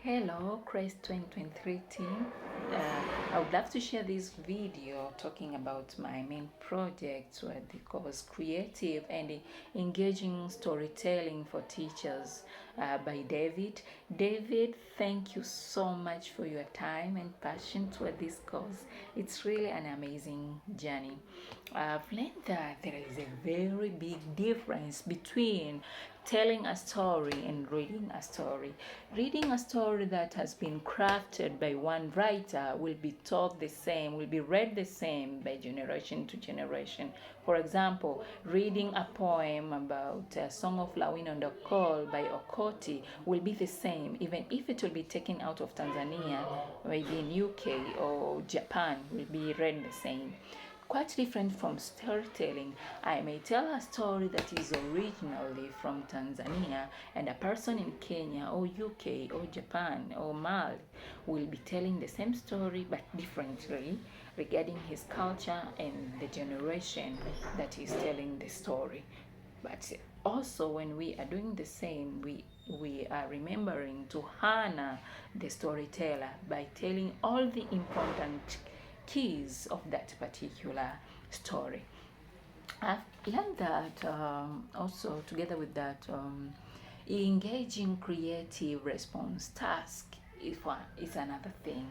Hello, Crest 2023 team. I would love to share this video talking about my main project where it covers creative and engaging storytelling for teachers by David. David, thank you so much for your time and passion toward this cause. It's really an amazing journey. I've learned that there is a very big difference between telling a story and reading a story. Reading a story that has been crafted by one writer will be taught the same, will be read the same by generation to generation. For example, reading a poem about a Song of Lawina and Call by Okoti will be the same, even if it will be taken out of Tanzania, maybe in UK or Japan, will be read the same. Quite different from storytelling, I may tell a story that is originally from Tanzania, and a person in Kenya or UK or Japan or Mali will be telling the same story but differently regarding his culture and the generation that is telling the story. But also, when we are doing the same, we are remembering to honor the storyteller by telling all the important keys of that particular story. I've learned that also together with that, engaging creative response task is another thing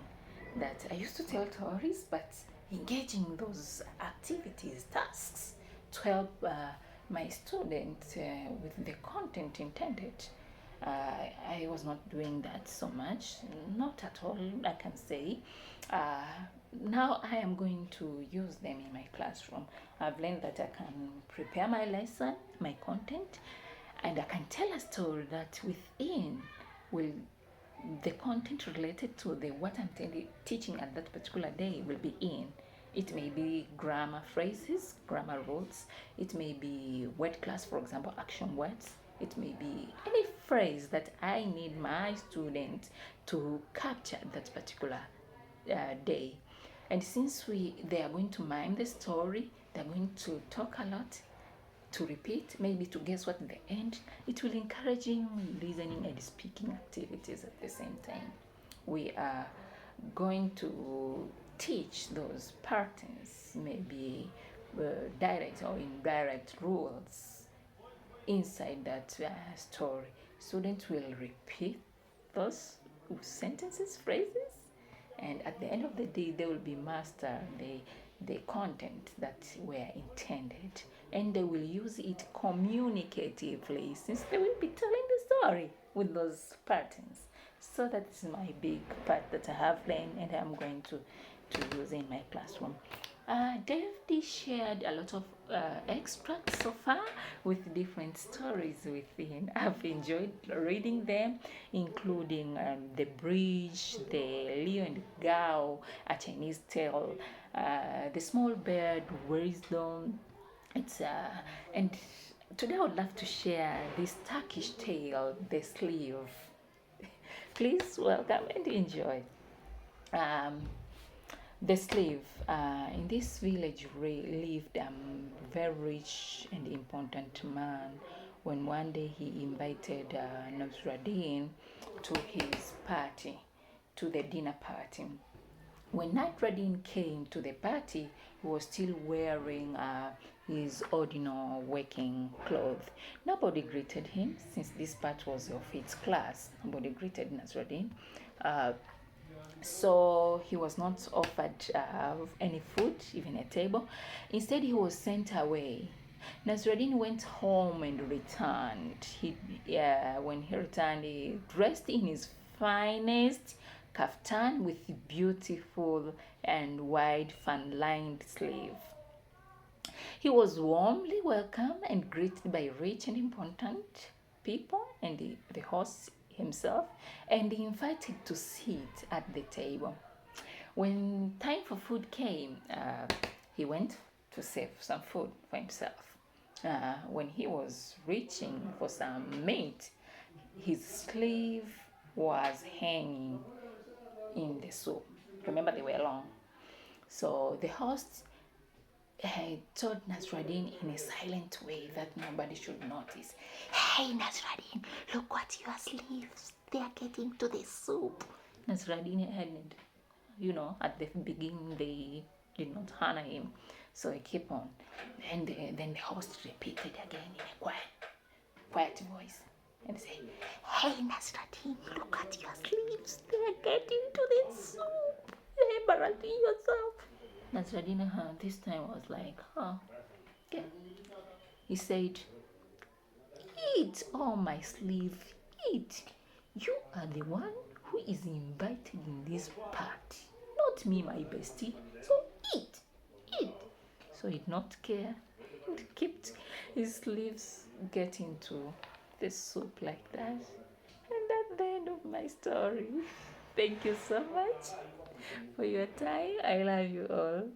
that I used to tell stories, but engaging those activities, tasks to help my students with the content intended. I was not doing that so much, not at all, I can say. Uh, Now I am going to use them in my classroom. I've learned that I can prepare my lesson, my content, and I can tell a story that within will the content related to the what I'm teaching at that particular day will be in. It may be grammar phrases, grammar rules. It may be word class, for example, action words. It may be any phrase that I need my student to capture that particular day. And since they are going to mime the story, they're going to talk a lot, to repeat, maybe to guess what the end, it will encouraging listening and speaking activities at the same time. We are going to teach those patterns, maybe direct or indirect rules inside that story. Students will repeat those sentences, phrases, and at the end of the day they will be master the content that were intended, and they will use it communicatively since they will be telling the story with those patterns. So that's my big part that I have learned and I'm going to use in my classroom. David shared a lot of extracts so far with different stories within. I've enjoyed reading them, including The Bridge, The Leo and Gao, A Chinese Tale, The Small Bird, Wisdom. It's and today I would love to share this Turkish tale, The Sleeve. Please welcome and enjoy. Um, the slave. In this village lived a very rich and important man. When one day he invited Nasruddin to his party, to the dinner party. When Nasruddin came to the party, he was still wearing his ordinary working clothes. Nobody greeted him since this part was of its class. Nobody greeted Nasruddin. So he was not offered any food, even a table. Instead, he was sent away. Nasruddin went home and returned. When he returned, he dressed in his finest kaftan with beautiful and wide fan-lined sleeve. He was warmly welcomed and greeted by rich and important people and the host himself, and invited to sit at the table. When time for food came, he went to save some food for himself. When he was reaching for some meat, his sleeve was hanging in the soup. Remember, they were long. So the host told Nasruddin in a silent way that nobody should notice. Hey Nasruddin, look what your sleeves, they are getting to the soup. Nasruddin hadn't, at the beginning they did not honor him, so he kept on. And then the host repeated again in a quiet voice and said, hey Nasruddin, look at your sleeves, they are getting to the soup. You're embarrassing yourself. Nasruddin this time was like, okay. He said, eat, oh my sleeve, eat. You are the one who is invited in this party, not me, my bestie. So eat, eat. So he did not care and kept his sleeves getting to the soup like that. And that's the end of my story. Thank you so much for your time. I love you all.